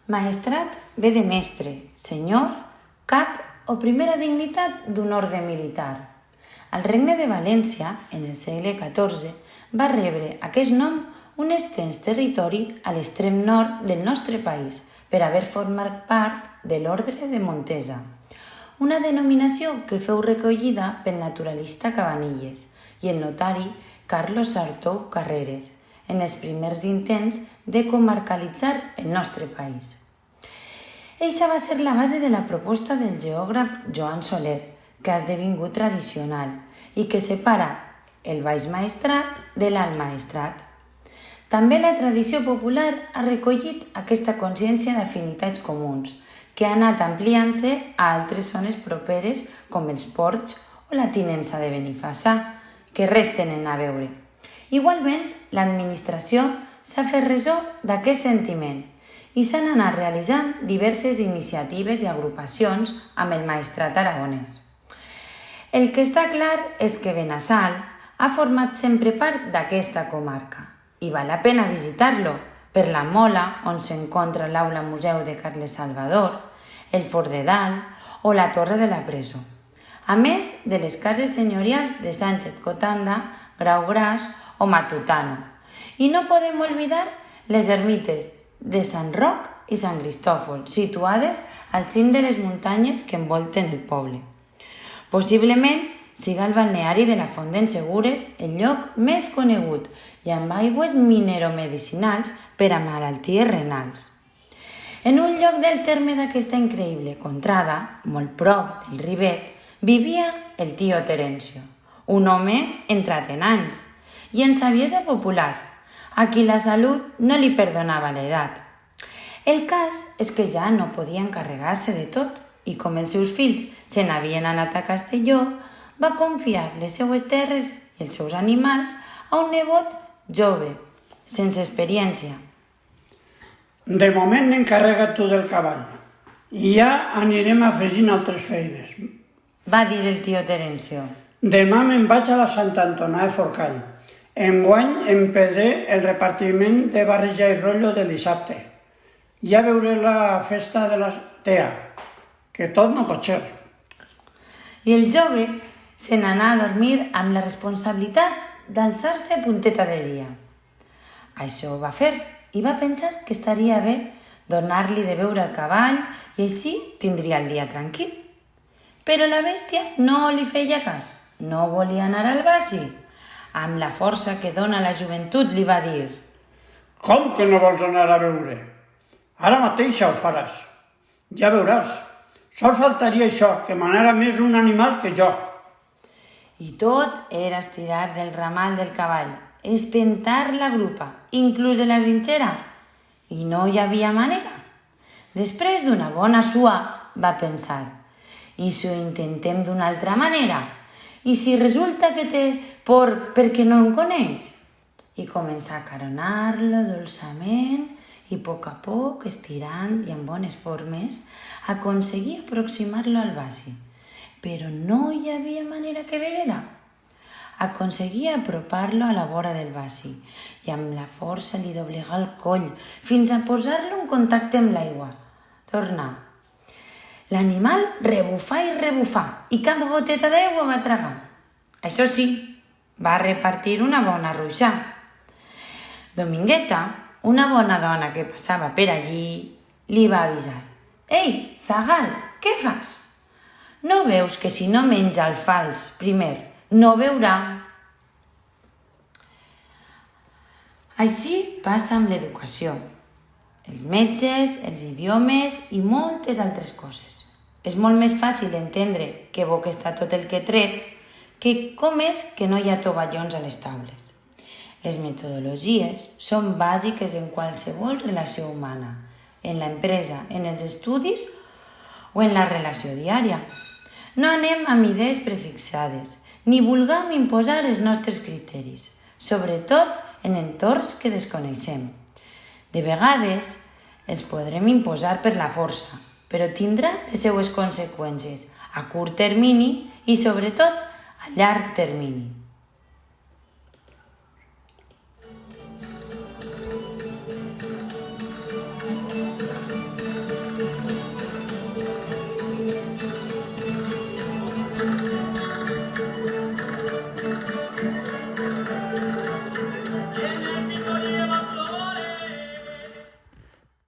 Maestrat ve de mestre, senyor, cap o primera dignitat d'un orde militar. Al Regne de València, en el segle XIV, va rebre aquest nom un extens territori a l'extrem nord del nostre país per haver format part de l'Ordre de Montesa, una denominació que fou recollida pel naturalista Cabanilles i el notari Carlos Sartou Carreres en els primers intents de comarcalitzar el nostre país. Eixa va ser la base de la proposta del geògraf Joan Soler, que ha esdevingut tradicional i que separa el Baix Maestrat de l'Alt Maestrat. També la tradició popular ha recollit aquesta consciència d'afinitats comuns, que ha anat ampliant-se a altres zones properes com els Ports o la Tinença de Benifassà, que res tenen a veure. Igualment, l'administració s'ha fet ressò d'aquest sentiment i s'han anat realitzant diverses iniciatives i agrupacions amb el Maestrat aragonès. El que està clar és que Benassal ha format sempre part d'aquesta comarca i val la pena visitar-lo per la Mola, on s'encontra l'Aula Museu de Carles Salvador, el Fort de Dalt o la Torre de la Presó, a més de les cases senyorials de Sánchez Cotanda, Graugras o Matutano. I no podem oblidar les ermites de Sant Roc i Sant Cristòfol, situades al cim de les muntanyes que envolten el poble. Possiblement siga el balneari de la Font d'en Segures el lloc més conegut i amb aigües mineromedicinals per a malalties renals. En un lloc del terme d'aquesta increïble contrada, molt prop del Rivet, vivia el tio Terencio, un home entrat en anys i en saviesa popular, a qui la salut no li perdonava l'edat. El cas és que ja no podia encarregar-se de tot i com els seus fills se n'havien anat a Castelló, va confiar les seues terres i els seus animals a un nebot jove, sense experiència. De moment n'encarrega tu del cavall i ja anirem afegint altres feines, va dir el tio Terencio. Demà me'n vaig a la Sant Antonà de Forcall. Enguany empedré el repartiment de barreja i rotllo de dissabte. Ja veuré la festa de la tea, que tot no pot ser. I el jove se n'anà a dormir amb la responsabilitat d'alçar-se punteta de dia. Això ho va fer i va pensar que estaria bé donar-li de beure al cavall i així tindria el dia tranquil. Però la bèstia no li feia cas, no volia anar al baci. Amb la força que dona la joventut li va dir: Com que no vols anar a beure? Ara mateix ho faràs. Ja veuràs. Sols faltaria això, que manara més un animal que jo. I tot era estirar del ramal del cavall, espentar la grupa, inclús de la grinxera, i no hi havia manera. Després d'una bona sua, va pensar: i si ho intentem d'una altra manera? I si resulta que té por perquè no em coneix? I començà a caronar-lo dolçament i a poc, estirant i amb bones formes, aconseguia aproximar-lo al baci. Però no hi havia manera que veguera. Aconseguia apropar-lo a la vora del baci i amb la força li doblegà el coll fins a posar-lo en contacte amb l'aigua. Tornà. L'animal rebufà i rebufà i cap goteta d'aigua va tragar. Això sí, va repartir una bona ruixà. Domingueta, una bona dona que passava per allí, li va avisar: «Ei, Zagal, què fas? No veus que si no menja el fals primer, no veurà?» Així passa amb l'educació, els metges, els idiomes i moltes altres coses. És molt més fàcil entendre que bo que està tot el que tret que com és que no hi ha tovallons a les taules. Les metodologies són bàsiques en qualsevol relació humana, en l'empresa, en els estudis o en la relació diària. No anem amb idees prefixades, ni vulguem imposar els nostres criteris, sobretot en entorns que desconeixem. De vegades els podrem imposar per la força, però tindrà les seues conseqüències a curt termini i, sobretot, a llarg termini.